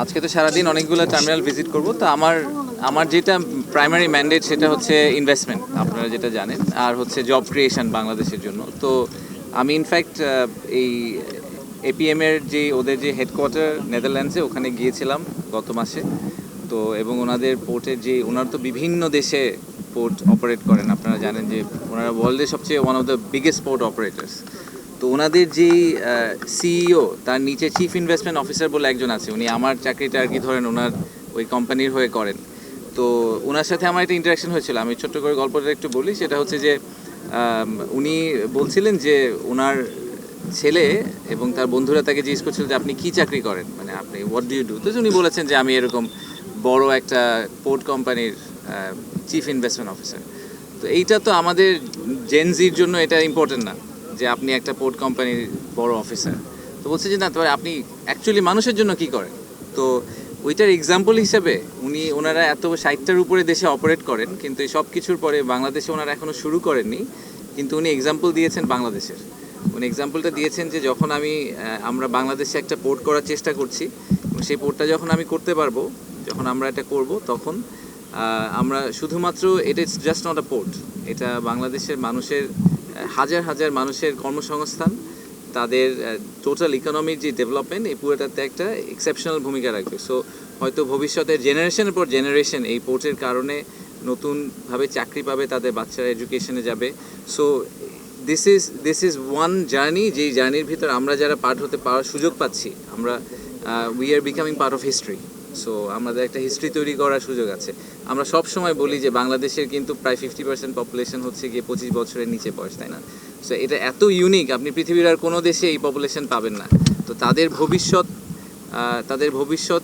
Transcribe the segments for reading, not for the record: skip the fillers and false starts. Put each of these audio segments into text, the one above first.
আজকে তো সারাদিন অনেকগুলো টার্মিনাল ভিজিট করব। তো আমার যেটা প্রাইমারি ম্যান্ডেট সেটা হচ্ছে ইনভেস্টমেন্ট, আপনারা যেটা জানেন, আর হচ্ছে জব ক্রিয়েশন বাংলাদেশের জন্য। তো আমি ইনফ্যাক্ট এই এপিএম এর যে ওদের যে হেডকোয়ার্টার নেদারল্যান্ডসে, ওখানে গিয়েছিলাম গত মাসে। তো এবং ওনাদের পোর্টের যে ওনারা তো বিভিন্ন দেশে পোর্ট অপারেট করেন, আপনারা জানেন যে ওনারা ওয়ার্ল্ডের সবচেয়ে one of the biggest port operators. তো ওনাদের যেই সিইও, তার নিচে চিফ ইনভেস্টমেন্ট অফিসার বলে একজন আছে, উনি আমার চাকরিটা আর কি ধরেন ওনার ওই কোম্পানির হয়ে করেন। তো ওনার সাথে আমার একটা ইন্টারাকশন হয়েছিল, আমি ছোট্ট করে গল্পটা একটু বলি। সেটা হচ্ছে যে উনি বলছিলেন যে ওনার ছেলে এবং তার বন্ধুরা তাকে জিজ্ঞেস করছিল যে আপনি কী চাকরি করেন, মানে আপনি হোয়াট ডু ইউ ডু। তো উনি বলেছেন যে আমি এরকম বড় একটা পোর্ট কোম্পানির চিফ ইনভেস্টমেন্ট অফিসার। তো এইটা তো আমাদের জেনজির জন্য এটা ইম্পর্টেন্ট না যে আপনি একটা পোর্ট কোম্পানির বড় অফিসার। তো বলছে যে না, তো আপনি অ্যাকচুয়ালি মানুষের জন্য কি করেন। তো ওইটার এক্সাম্পল হিসেবে ওনারা এত 60টার উপরে দেশে অপারেট করেন, কিন্তু এই সব কিছুর পরে বাংলাদেশে ওনারা এখনও শুরু করেননি। কিন্তু উনি এক্সাম্পল দিয়েছেন বাংলাদেশের। উনি এক্সাম্পলটা দিয়েছেন যে যখন আমরা বাংলাদেশে একটা পোর্ট করার চেষ্টা করছি, এবং সেই পোর্টটা যখন আমি করতে পারবো, যখন আমরা এটা করব, তখন আমরা শুধুমাত্র এটা জাস্ট নট আ পোর্ট, এটা বাংলাদেশের মানুষের হাজার হাজার মানুষের কর্মসংস্থান, তাদের টোটাল ইকোনমির যে ডেভেলপমেন্ট, এই পুরোটাতে একটা এক্সেপশনাল ভূমিকা রাখবে। সো হয়তো ভবিষ্যতের জেনারেশনের পর জেনারেশন এই পোর্টের কারণে নতুনভাবে চাকরি পাবে, তাদের বাচ্চারা এডুকেশনে যাবে। So this is one journey, যেই জার্নির ভিতর আমরা যারা পার্ট হতে পাওয়ার সুযোগ পাচ্ছি, আমরা we are becoming part of history. So আমাদের একটা হিস্ট্রি তৈরি করার সুযোগ আছে। আমরা সব সময় বলি যে বাংলাদেশের কিন্তু প্রায় 50% পপুলেশন হচ্ছে গিয়ে 25 বছরের নিচে বয়স, তাই না? সো এটা এত ইউনিক, আপনি পৃথিবীর আর কোনো দেশে এই পপুলেশন পাবেন না। তো তাদের ভবিষ্যৎ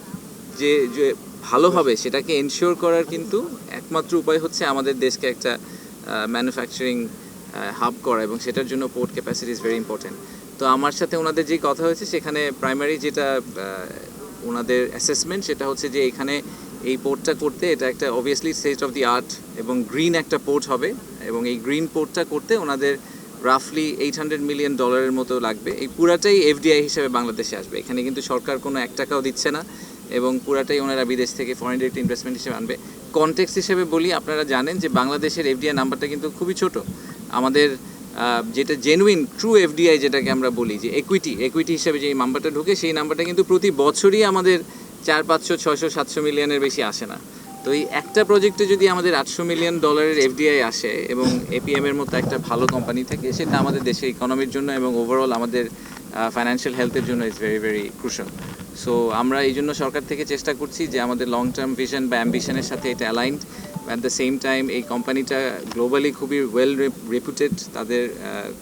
যে যে ভালো হবে, সেটাকে এনশিওর করার কিন্তু একমাত্র উপায় হচ্ছে আমাদের দেশকে একটা ম্যানুফ্যাকচারিং হাব করা, এবং সেটার জন্য port capacity is very important. তো আমার সাথে ওনাদের যেই কথা হয়েছে, সেখানে প্রাইমারি যেটা ওনাদের অ্যাসেসমেন্ট, সেটা হচ্ছে যে এখানে এই পোর্টটা করতে, এটা একটা obviously state of the art এবং গ্রিন একটা পোর্ট হবে, এবং এই গ্রিন পোর্টটা করতে ওনাদের রাফলি $800 মিলিয়ন মতো লাগবে। এই পুরাটাই এফডিআই হিসেবে বাংলাদেশে আসবে, এখানে কিন্তু সরকার কোনো 1 টাকাও দিচ্ছে না, এবং পুরাটাই ওনারা বিদেশ থেকে ফরেন ডিরেক্ট ইনভেস্টমেন্ট হিসেবে আনবে। কনটেক্সট হিসেবে বলি, আপনারা জানেন যে বাংলাদেশের এফডিআই নাম্বারটা কিন্তু খুবই ছোট। আমাদের যেটা জেনুইন ট্রু এফডিআই, যেটাকে আমরা বলি যে একুইটি হিসেবে যে নাম্বারটা ঢুকে, সেই নাম্বারটা কিন্তু প্রতি বছরই আমাদের 400, 500, 600, 700 মিলিয়নের বেশি আসে না। তো এই একটা প্রজেক্টে যদি আমাদের $800 মিলিয়ন এফডিআই আসে, এবং এপিএম এর মতো একটা ভালো কোম্পানি থাকে, সেটা আমাদের দেশের ইকোনমির জন্য এবং ওভারঅল আমাদের ফাইন্যান্সিয়াল হেলথের জন্য is very very crucial. So আমরা এই জন্য সরকার থেকে চেষ্টা করছি যে আমাদের লং টার্ম ভিশন বা অ্যাম্বিশনের সাথে এটা aligned. At the same time এই কোম্পানিটা গ্লোবালি খুবই ওয়েল রেপুটেড,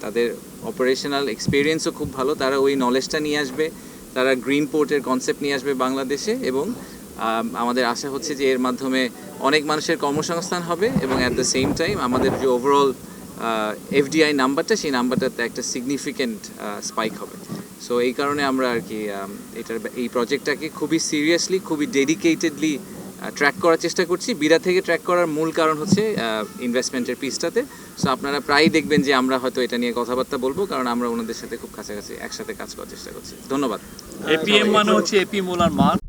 তাদের অপারেশনাল এক্সপিরিয়েন্সও খুব ভালো। তারা ওই নলেজটা নিয়ে আসবে, তারা গ্রিন পোর্টের কনসেপ্ট নিয়ে আসবে বাংলাদেশে, এবং আমাদের আশা হচ্ছে যে এর মাধ্যমে অনেক মানুষের কর্মসংস্থান হবে, এবং অ্যাট দ্য সেম টাইম আমাদের যে ওভারঅল এফডিআই নাম্বারটা, সেই নাম্বারটাতে একটা সিগনিফিক্যান্ট স্পাইক হবে। সো এই কারণে আমরা আর কি এই প্রজেক্টটাকে খুবই সিরিয়াসলি, খুবই ডেডিকেটেডলি ট্র্যাক করার চেষ্টা করছি। বিরা থেকে ট্র্যাক করার মূল কারণ হচ্ছে ইনভেস্টমেন্টের পিসটাতে। সো আপনারা প্রায়ই দেখবেন যে আমরা হয়তো এটা নিয়ে কথাবার্তা বলবো, কারণ আমরা ওনাদের সাথে খুব কাছাকাছি একসাথে কাজ করার চেষ্টা করছি। ধন্যবাদ। এপিএম মানে হচ্ছে এপি মোলার মার্ক।